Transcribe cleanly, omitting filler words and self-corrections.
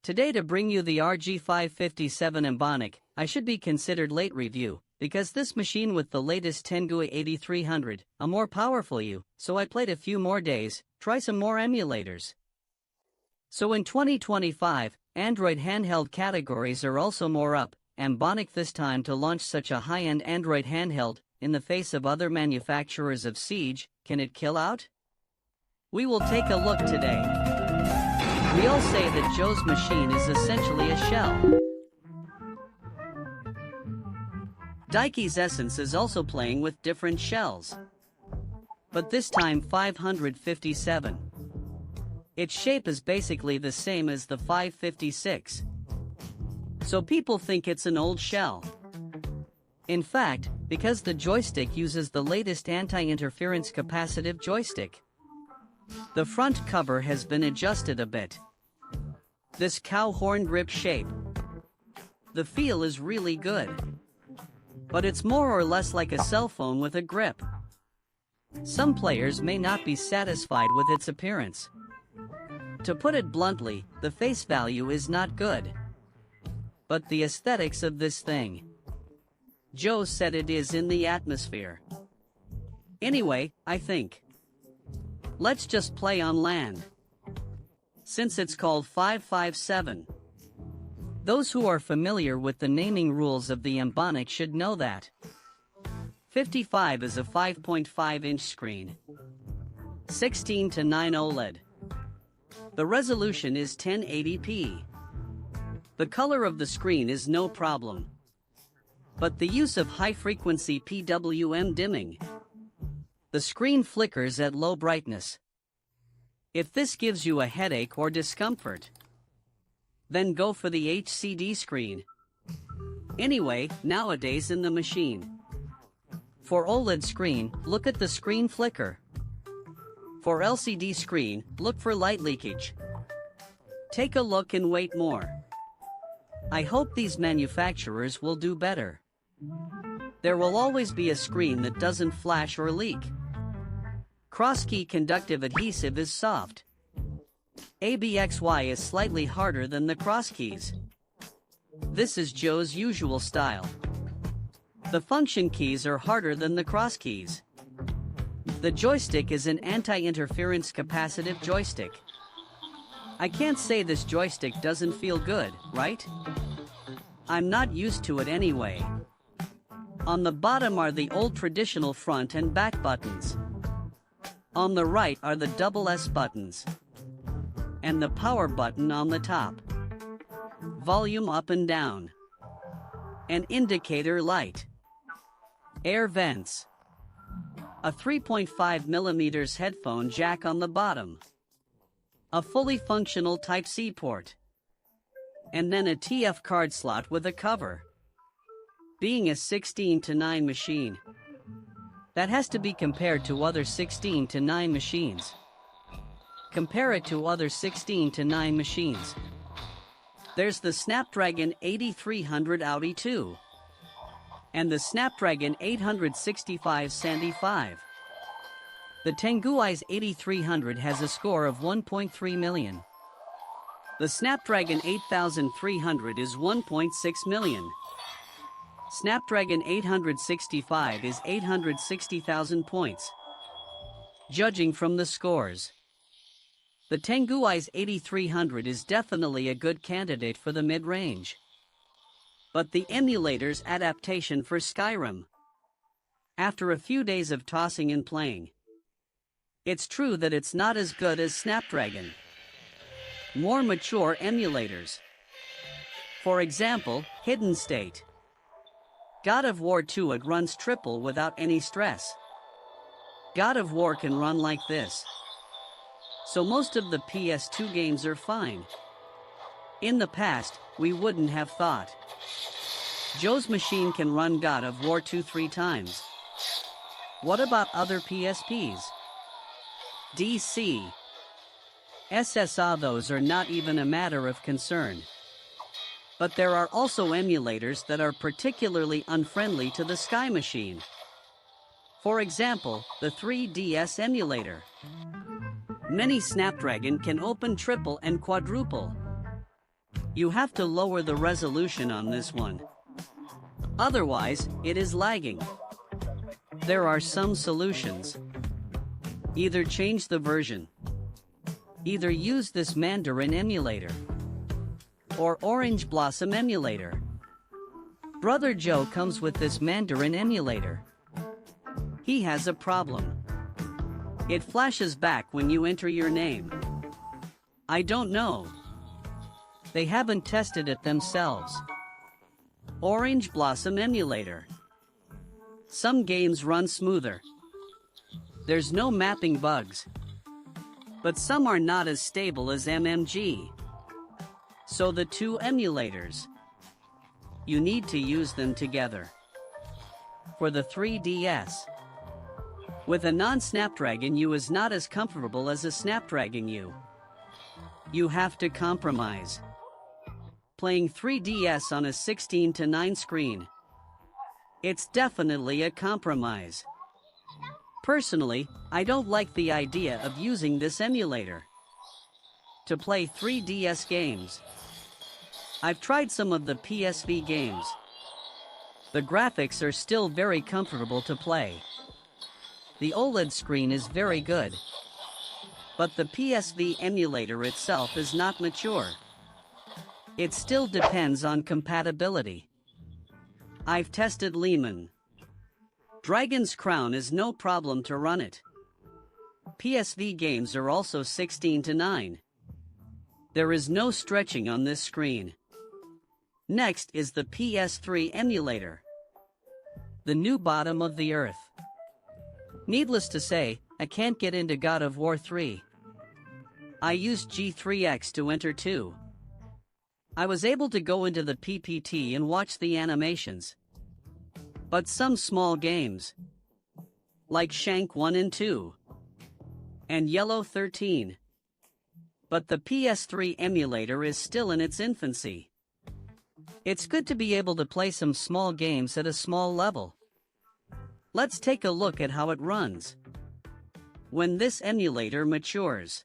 Today to bring you the RG557 Ambernick, I should be considered late review, because this machine with the latest Tengu 8300, a more powerful you, so I played a few more days, try some more emulators. So in 2025, Android handheld categories are also more up, Ambernick this time to launch such a high-end Android handheld, in the face of other manufacturers of siege, can it kill out? We will take a look today. We all say that Joe's machine is essentially a shell. Daiki's Essence is also playing with different shells. But this time 557. Its shape is basically the same as the 556. So people think it's an old shell. In fact, because the joystick uses the latest anti-interference capacitive joystick. The front cover has been adjusted a bit. This cow horn grip shape. The feel is really good. But it's more or less like a cell phone with a grip. Some players may not be satisfied with its appearance. To put it bluntly, the face value is not good. But the aesthetics of this thing. Joe said it is in the atmosphere. Anyway, I think. Let's just play on land. Since it's called 557. Those who are familiar with the naming rules of the Ambernick should know that. 55 is a 5.5-inch screen. 16:9 OLED. The resolution is 1080p. The color of the screen is no problem. But the use of high-frequency PWM dimming. The screen flickers at low brightness. If this gives you a headache or discomfort, then go for the HCD screen. Anyway, nowadays in the machine. For OLED screen, look at the screen flicker. For LCD screen, look for light leakage. Take a look and wait more. I hope these manufacturers will do better. There will always be a screen that doesn't flash or leak. Crosskey conductive adhesive is soft. ABXY is slightly harder than the crosskeys. This is Joe's usual style. The function keys are harder than the crosskeys. The joystick is an anti-interference capacitive joystick. I can't say this joystick doesn't feel good, right? I'm not used to it anyway. On the bottom are the old traditional front and back buttons. On the right are the double S buttons. And the power button on the top. Volume up and down. An indicator light. Air vents. A 3.5mm headphone jack on the bottom. A fully functional Type-C port. And then a TF card slot with a cover. Being a 16:9 machine, that has to be compared to other 16:9 machines. Compare it to other 16:9 machines. There's the Snapdragon 8300 Audi 2. And the Snapdragon 865 Sandy 5. The Tengu 8300 has a score of 1.3 million. The Snapdragon 8300 is 1.6 million. Snapdragon 865 is 860,000 points. Judging from the scores, the Tengu 8300 is definitely a good candidate for the mid-range. But the emulator's adaptation for Skyrim. After a few days of tossing and playing, it's true that it's not as good as Snapdragon. More mature emulators. For example, Hidden State. God of War 2 it runs triple without any stress. God of War can run like this. So most of the PS2 games are fine. In the past, we wouldn't have thought. Joe's machine can run God of War 2 3 times. What about other PSPs? DC. SSA those are not even a matter of concern. But there are also emulators that are particularly unfriendly to the Sky machine. For example, the 3DS emulator. Many Snapdragon can open triple and quadruple. You have to lower the resolution on this one. Otherwise, it is lagging. There are some solutions. Either change the version. Either use this Mandarin emulator. Or Orange Blossom emulator. Brother Joe comes with this Mandarin emulator. He has a problem. It flashes back when you enter your name. I don't know. They haven't tested it themselves. Orange Blossom emulator. Some games run smoother. There's no mapping bugs. But some are not as stable as MMG. So the two emulators, you need to use them together. For the 3DS, with a non-Snapdragon U is not as comfortable as a Snapdragon U. You have to compromise. Playing 3DS on a 16:9 screen, it's definitely a compromise. Personally, I don't like the idea of using this emulator to play 3DS games. I've tried some of the PSV games. The graphics are still very comfortable to play. The OLED screen is very good. But the PSV emulator itself is not mature. It still depends on compatibility. I've tested Lehman. Dragon's Crown is no problem to run it. PSV games are also 16:9. There is no stretching on this screen. Next is the PS3 emulator. The new bottom of the earth. Needless to say, I can't get into God of War 3. I used G3X to enter 2. I was able to go into the PPT and watch the animations. But some small games, like Shank 1 and 2, and Yellow 13. But the PS3 emulator is still in its infancy. It's good to be able to play some small games at a small level. Let's take a look at how it runs when this emulator matures.